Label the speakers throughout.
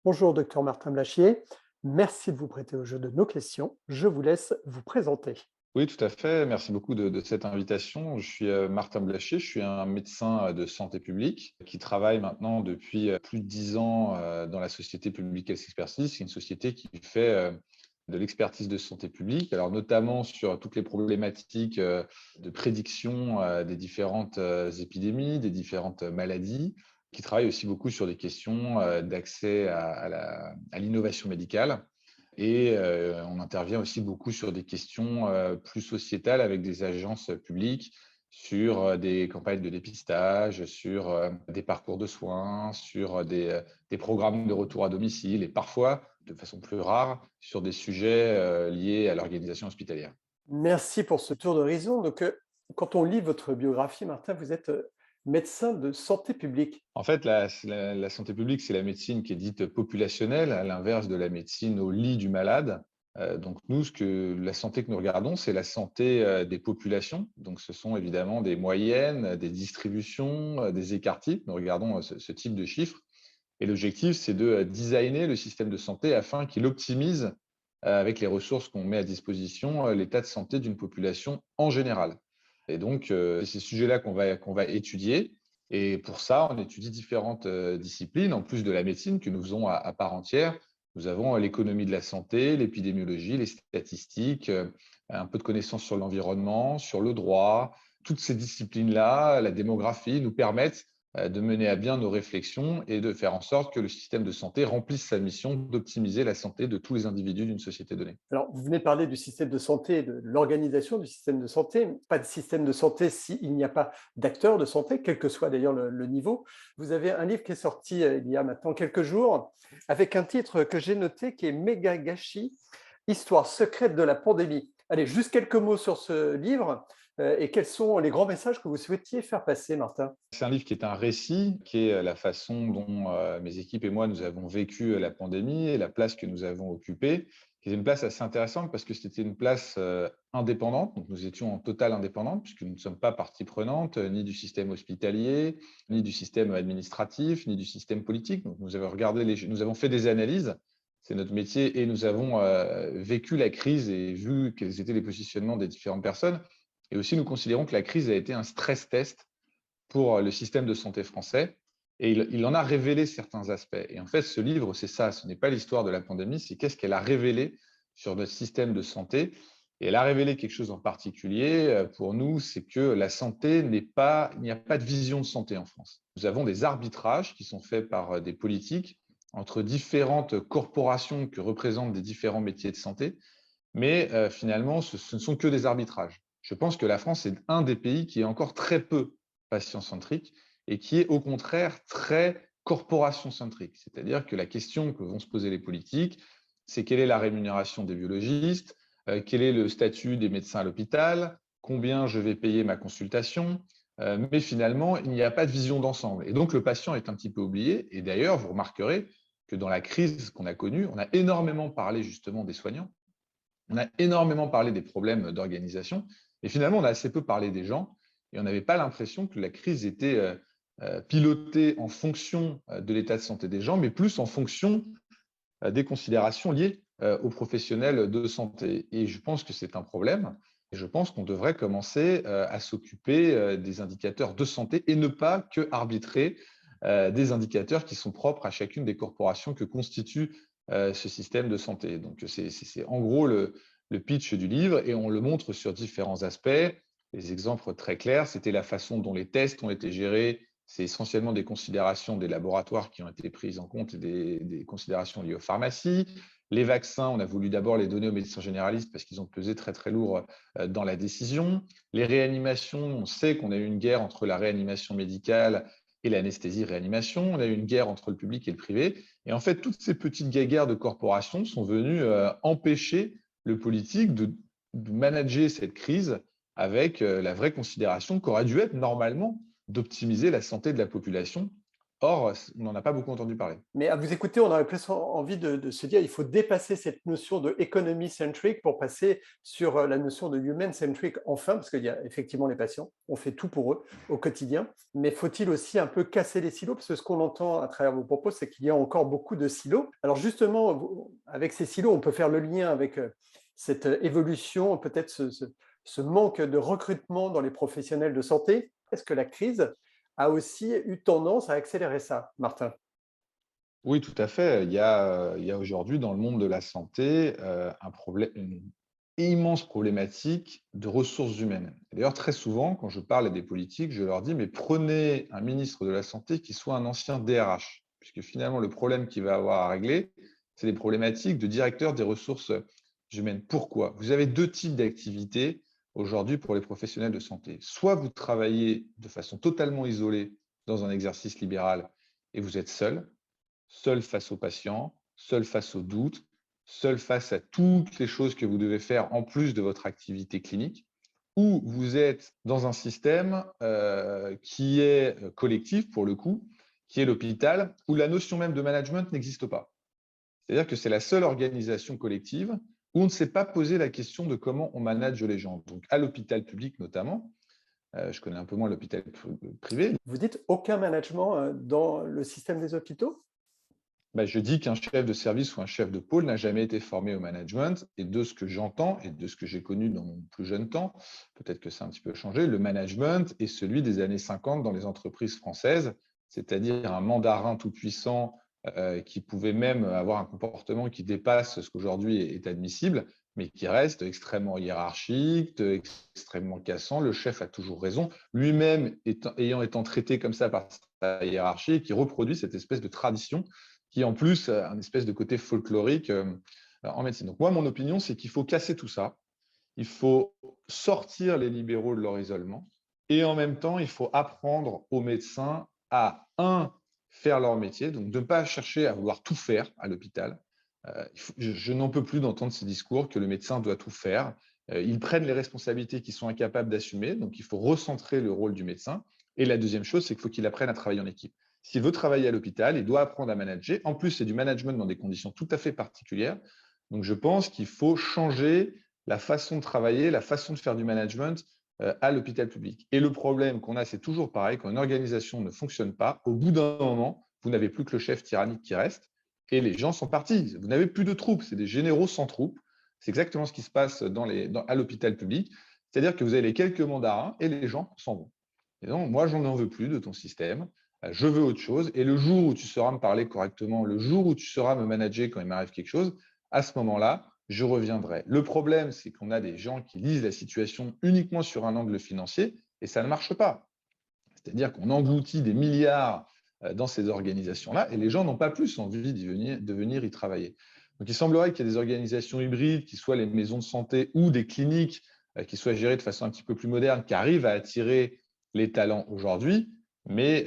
Speaker 1: Bonjour, docteur Martin Blachier. Merci de vous prêter au jeu de nos questions. Je vous laisse vous présenter.
Speaker 2: Oui, tout à fait. Merci beaucoup de cette invitation. Je suis Martin Blachier, je suis un médecin de santé publique qui travaille maintenant depuis plus de 10 ans dans la société Public Health Expertise, qui est une société qui fait de l'expertise de santé publique, alors notamment sur toutes les problématiques de prédiction des différentes épidémies, des différentes maladies, qui travaille aussi beaucoup sur des questions d'accès à l'innovation médicale. Et on intervient aussi beaucoup sur des questions plus sociétales avec des agences publiques, sur des campagnes de dépistage, sur des parcours de soins, sur des programmes de retour à domicile et parfois, de façon plus rare, sur des sujets liés à l'organisation hospitalière.
Speaker 1: Merci pour ce tour d'horizon. Quand on lit votre biographie, Martin, vous êtes médecin de santé publique.
Speaker 2: En fait, la santé publique, c'est la médecine qui est dite populationnelle, à l'inverse de la médecine au lit du malade. Donc nous, la santé que nous regardons, c'est la santé des populations. Donc ce sont évidemment des moyennes, des distributions, des écarts types. Nous regardons ce type de chiffres. Et l'objectif, c'est de designer le système de santé afin qu'il optimise, avec les ressources qu'on met à disposition, l'état de santé d'une population en général. Et donc, c'est ces sujets-là qu'on va étudier. Et pour ça, on étudie différentes disciplines, en plus de la médecine que nous faisons à part entière. Nous avons l'économie de la santé, l'épidémiologie, les statistiques, un peu de connaissances sur l'environnement, sur le droit. Toutes ces disciplines-là, la démographie, nous permettent de mener à bien nos réflexions et de faire en sorte que le système de santé remplisse sa mission d'optimiser la santé de tous les individus d'une société donnée.
Speaker 1: Alors, vous venez de parler du système de santé, de l'organisation du système de santé. Pas de système de santé s'il n'y a pas d'acteurs de santé, quel que soit d'ailleurs le niveau. Vous avez un livre qui est sorti il y a maintenant quelques jours, avec un titre que j'ai noté qui est Méga Gâchis, Histoire secrète de la pandémie. Allez, juste quelques mots sur ce livre et quels sont les grands messages que vous souhaitiez faire passer, Martin?
Speaker 2: C'est un livre qui est un récit, qui est la façon dont mes équipes et moi, nous avons vécu la pandémie et la place que nous avons occupée, qui est une place assez intéressante parce que c'était une place indépendante. Donc, nous étions en totale indépendante puisque nous ne sommes pas partie prenante ni du système hospitalier, ni du système administratif, ni du système politique. Donc, nous avons fait des analyses, c'est notre métier, et nous avons vécu la crise et vu quels étaient les positionnements des différentes personnes. Et aussi, nous considérons que la crise a été un stress test pour le système de santé français et il en a révélé certains aspects. Et en fait, ce livre, c'est ça, ce n'est pas l'histoire de la pandémie, c'est qu'est-ce qu'elle a révélé sur notre système de santé. Et elle a révélé quelque chose en particulier pour nous, c'est que la santé n'est pas, il n'y a pas de vision de santé en France. Nous avons des arbitrages qui sont faits par des politiques entre différentes corporations que représentent des différents métiers de santé, mais finalement, ce ne sont que des arbitrages. Je pense que la France est un des pays qui est encore très peu patient-centrique et qui est au contraire très corporation-centrique. C'est-à-dire que la question que vont se poser les politiques, c'est quelle est la rémunération des biologistes, quel est le statut des médecins à l'hôpital, combien je vais payer ma consultation, mais finalement, il n'y a pas de vision d'ensemble. Et donc, le patient est un petit peu oublié. Et d'ailleurs, vous remarquerez que dans la crise qu'on a connue, on a énormément parlé justement des soignants, on a énormément parlé des problèmes d'organisation, et finalement, on a assez peu parlé des gens, et on n'avait pas l'impression que la crise était pilotée en fonction de l'état de santé des gens, mais plus en fonction des considérations liées aux professionnels de santé. Et je pense que c'est un problème, et je pense qu'on devrait commencer à s'occuper des indicateurs de santé et ne pas que arbitrer des indicateurs qui sont propres à chacune des corporations que constitue ce système de santé. Donc, c'est en gros le pitch du livre et on le montre sur différents aspects. Les exemples très clairs, c'était la façon dont les tests ont été gérés. C'est essentiellement des considérations des laboratoires qui ont été prises en compte et des considérations liées aux pharmacies. Les vaccins, on a voulu d'abord les donner aux médecins généralistes parce qu'ils ont pesé très, très lourd dans la décision. Les réanimations, on sait qu'on a eu une guerre entre la réanimation médicale et l'anesthésie-réanimation. On a eu une guerre entre le public et le privé. Et en fait, toutes ces petites guéguerres de corporations sont venues empêcher le politique de manager cette crise avec la vraie considération qu'aurait dû être normalement d'optimiser la santé de la population Or, on n'en a pas beaucoup entendu parler.
Speaker 1: Mais à vous écouter, on aurait plus envie de se dire il faut dépasser cette notion de economy centric pour passer sur la notion de human centric enfin, parce qu'il y a effectivement les patients, on fait tout pour eux au quotidien, mais faut-il aussi un peu casser les silos? Parce que ce qu'on entend à travers vos propos, c'est qu'il y a encore beaucoup de silos. Alors justement, avec ces silos, on peut faire le lien avec cette évolution, peut-être ce manque de recrutement dans les professionnels de santé. Est-ce que la crise a aussi eu tendance à accélérer ça, Martin?
Speaker 2: Oui, tout à fait. Il y a aujourd'hui dans le monde de la santé un problème, une immense problématique de ressources humaines. Et d'ailleurs, très souvent, quand je parle à des politiques, je leur dis, mais prenez un ministre de la Santé qui soit un ancien DRH, puisque finalement, le problème qu'il va avoir à régler, c'est des problématiques de directeur des ressources humaines. Pourquoi? Vous avez deux types d'activités aujourd'hui pour les professionnels de santé. Soit vous travaillez de façon totalement isolée dans un exercice libéral et vous êtes seul face aux patients, seul face aux doutes, seul face à toutes les choses que vous devez faire en plus de votre activité clinique, ou vous êtes dans un système qui est collectif pour le coup, qui est l'hôpital, où la notion même de management n'existe pas. C'est-à-dire que c'est la seule organisation collective où on ne s'est pas posé la question de comment on manage les gens. Donc à l'hôpital public notamment, je connais un peu moins l'hôpital privé.
Speaker 1: Vous dites aucun management dans le système des hôpitaux?
Speaker 2: Bah, je dis qu'un chef de service ou un chef de pôle n'a jamais été formé au management. Et de ce que j'entends et de ce que j'ai connu dans mon plus jeune temps, peut-être que ça a un petit peu changé, le management est celui des années 50 dans les entreprises françaises, c'est-à-dire un mandarin tout-puissant qui pouvait même avoir un comportement qui dépasse ce qu'aujourd'hui est admissible, mais qui reste extrêmement hiérarchique, extrêmement cassant. Le chef a toujours raison, lui-même ayant été traité comme ça par sa hiérarchie, et qui reproduit cette espèce de tradition qui en plus a un espèce de côté folklorique en médecine. Donc moi, mon opinion, c'est qu'il faut casser tout ça. Il faut sortir les libéraux de leur isolement et en même temps, il faut apprendre aux médecins à, un, faire leur métier, donc de ne pas chercher à vouloir tout faire à l'hôpital. Je n'en peux plus d'entendre ces discours que le médecin doit tout faire. Ils prennent les responsabilités qu'ils sont incapables d'assumer, donc il faut recentrer le rôle du médecin. Et la deuxième chose, c'est qu'il faut qu'il apprenne à travailler en équipe. S'il veut travailler à l'hôpital, il doit apprendre à manager. En plus, c'est du management dans des conditions tout à fait particulières. Donc, je pense qu'il faut changer la façon de travailler, la façon de faire du management à l'hôpital public. Et le problème qu'on a, c'est toujours pareil, quand une organisation ne fonctionne pas, au bout d'un moment, vous n'avez plus que le chef tyrannique qui reste et les gens sont partis. Vous n'avez plus de troupes, c'est des généraux sans troupes. C'est exactement ce qui se passe à l'hôpital public. C'est-à-dire que vous avez les quelques mandarins et les gens s'en vont. Et donc, moi, j'en veux plus de ton système. Je veux autre chose. Et le jour où tu sauras me parler correctement, le jour où tu sauras me manager quand il m'arrive quelque chose, à ce moment-là, je reviendrai. Le problème, c'est qu'on a des gens qui lisent la situation uniquement sur un angle financier et ça ne marche pas. C'est-à-dire qu'on engloutit des milliards dans ces organisations-là et les gens n'ont pas plus envie de venir y travailler. Donc, il semblerait qu'il y ait des organisations hybrides, qui soient les maisons de santé ou des cliniques qui soient gérées de façon un petit peu plus moderne, qui arrivent à attirer les talents aujourd'hui. Mais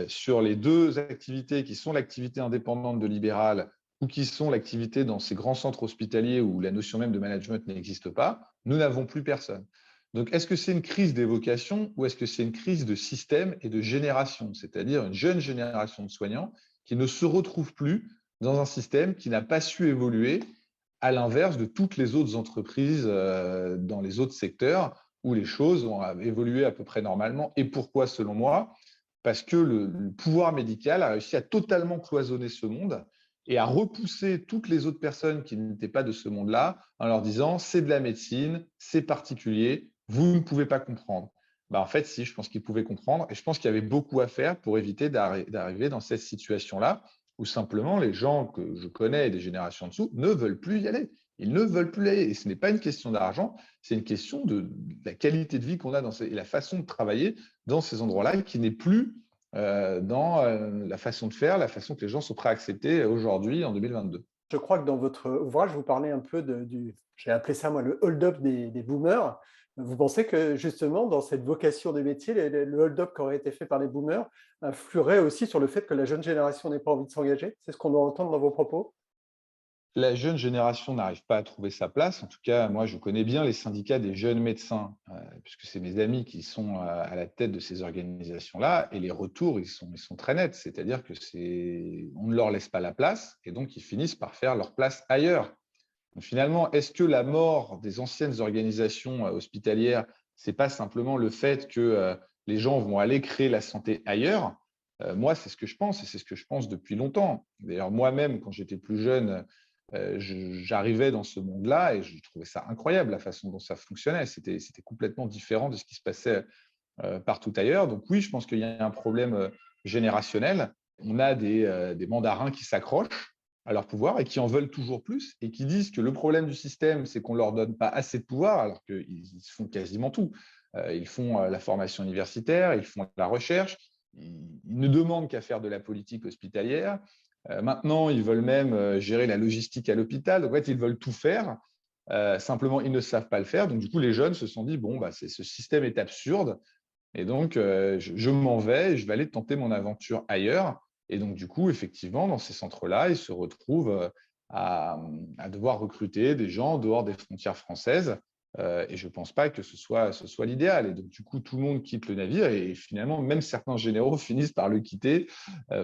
Speaker 2: sur les deux activités qui sont l'activité indépendante de libéral ou qui sont l'activité dans ces grands centres hospitaliers où la notion même de management n'existe pas, nous n'avons plus personne. Donc, est-ce que c'est une crise des vocations ou est-ce que c'est une crise de système et de génération, c'est-à-dire une jeune génération de soignants qui ne se retrouve plus dans un système qui n'a pas su évoluer, à l'inverse de toutes les autres entreprises dans les autres secteurs où les choses ont évolué à peu près normalement. Et pourquoi, selon moi? Parce que le pouvoir médical a réussi à totalement cloisonner ce monde et à repousser toutes les autres personnes qui n'étaient pas de ce monde-là en leur disant c'est de la médecine, c'est particulier, vous ne pouvez pas comprendre. En fait, si, je pense qu'ils pouvaient comprendre et je pense qu'il y avait beaucoup à faire pour éviter d'arriver dans cette situation-là où simplement les gens que je connais et des générations en dessous ne veulent plus y aller. Ils ne veulent plus y aller. Et ce n'est pas une question d'argent, c'est une question de la qualité de vie qu'on a et la façon de travailler dans ces endroits-là qui n'est plus dans la façon de faire, la façon que les gens sont prêts à accepter aujourd'hui en 2022.
Speaker 1: Je crois que dans votre ouvrage, vous parlez un peu j'ai appelé ça moi le hold-up des boomers. Vous pensez que justement, dans cette vocation des métiers, le hold-up qui aurait été fait par les boomers influerait aussi sur le fait que la jeune génération n'ait pas envie de s'engager? C'est ce qu'on doit entendre dans vos propos?
Speaker 2: La jeune génération n'arrive pas à trouver sa place. En tout cas, moi, je connais bien les syndicats des jeunes médecins, puisque c'est mes amis qui sont à la tête de ces organisations-là. Et les retours, ils sont très nets. C'est-à-dire que on ne leur laisse pas la place et donc ils finissent par faire leur place ailleurs. Donc, finalement, est-ce que la mort des anciennes organisations hospitalières, c'est pas simplement le fait que les gens vont aller créer la santé ailleurs? Moi, c'est ce que je pense et c'est ce que je pense depuis longtemps. D'ailleurs, moi-même, quand j'étais plus jeune, j'arrivais dans ce monde-là et je trouvais ça incroyable la façon dont ça fonctionnait. C'était complètement différent de ce qui se passait partout ailleurs. Donc oui, je pense qu'il y a un problème générationnel. On a des mandarins qui s'accrochent à leur pouvoir et qui en veulent toujours plus et qui disent que le problème du système, c'est qu'on ne leur donne pas assez de pouvoir alors qu'ils font quasiment tout. Ils font la formation universitaire, ils font la recherche, ils ne demandent qu'à faire de la politique hospitalière. Maintenant, ils veulent même gérer la logistique à l'hôpital. Donc, en fait, ils veulent tout faire. Simplement, ils ne savent pas le faire. Donc, du coup, les jeunes se sont dit, bon, bah, ce système est absurde. Et donc, je m'en vais et je vais aller tenter mon aventure ailleurs. Et donc, du coup, effectivement, dans ces centres-là, ils se retrouvent à devoir recruter des gens en dehors des frontières françaises. Et je ne pense pas que ce soit l'idéal. Et donc, du coup, tout le monde quitte le navire et finalement, même certains généraux finissent par le quitter,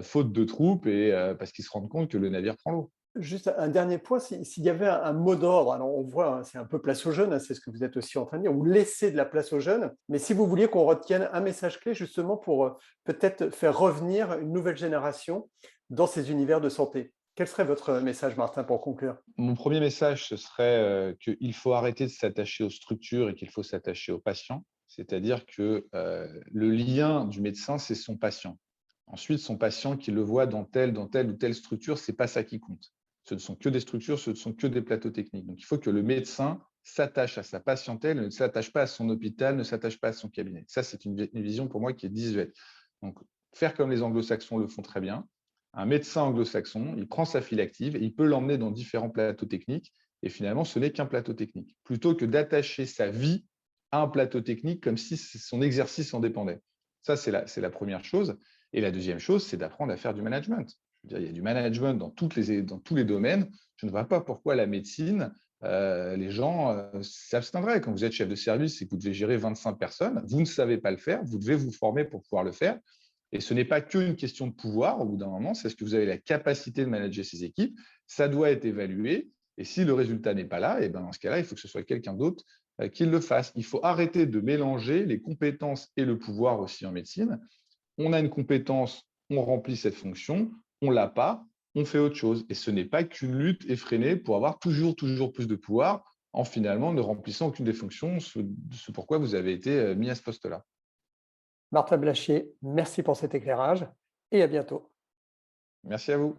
Speaker 2: faute de troupes et parce qu'ils se rendent compte que le navire prend l'eau.
Speaker 1: Juste un dernier point, s'il y avait un mot d'ordre, alors on voit, hein, c'est un peu place aux jeunes, hein, c'est ce que vous êtes aussi en train de dire, ou laisser de la place aux jeunes, mais si vous vouliez qu'on retienne un message clé justement pour peut-être faire revenir une nouvelle génération dans ces univers de santé, quel serait votre message, Martin, pour conclure?
Speaker 2: Mon premier message, ce serait qu'il faut arrêter de s'attacher aux structures et qu'il faut s'attacher aux patients. C'est-à-dire que le lien du médecin, c'est son patient. Ensuite, son patient, qu'il le voit dans telle ou telle structure, ce n'est pas ça qui compte. Ce ne sont que des structures, ce ne sont que des plateaux techniques. Donc, il faut que le médecin s'attache à sa patientèle, ne s'attache pas à son hôpital, ne s'attache pas à son cabinet. Ça, c'est une vision pour moi qui est désuète. Donc, faire comme les anglo-saxons le font très bien. Un médecin anglo-saxon, il prend sa file active et il peut l'emmener dans différents plateaux techniques. Et finalement, ce n'est qu'un plateau technique. Plutôt que d'attacher sa vie à un plateau technique comme si son exercice en dépendait. Ça, c'est la première chose. Et la deuxième chose, c'est d'apprendre à faire du management. Je veux dire, il y a du management dans tous les domaines. Je ne vois pas pourquoi la médecine, les gens s'abstiendraient. Quand vous êtes chef de service et que vous devez gérer 25 personnes, vous ne savez pas le faire, vous devez vous former pour pouvoir le faire. Et ce n'est pas qu'une question de pouvoir, au bout d'un moment, c'est est-ce que vous avez la capacité de manager ces équipes. Ça doit être évalué. Et si le résultat n'est pas là, et ben dans ce cas-là, il faut que ce soit quelqu'un d'autre qui le fasse. Il faut arrêter de mélanger les compétences et le pouvoir aussi en médecine. On a une compétence, on remplit cette fonction, on ne l'a pas, on fait autre chose. Et ce n'est pas qu'une lutte effrénée pour avoir toujours plus de pouvoir en finalement ne remplissant aucune des fonctions, ce pourquoi vous avez été mis à ce poste-là.
Speaker 1: Martin Blachier, merci pour cet éclairage et à bientôt.
Speaker 2: Merci à vous.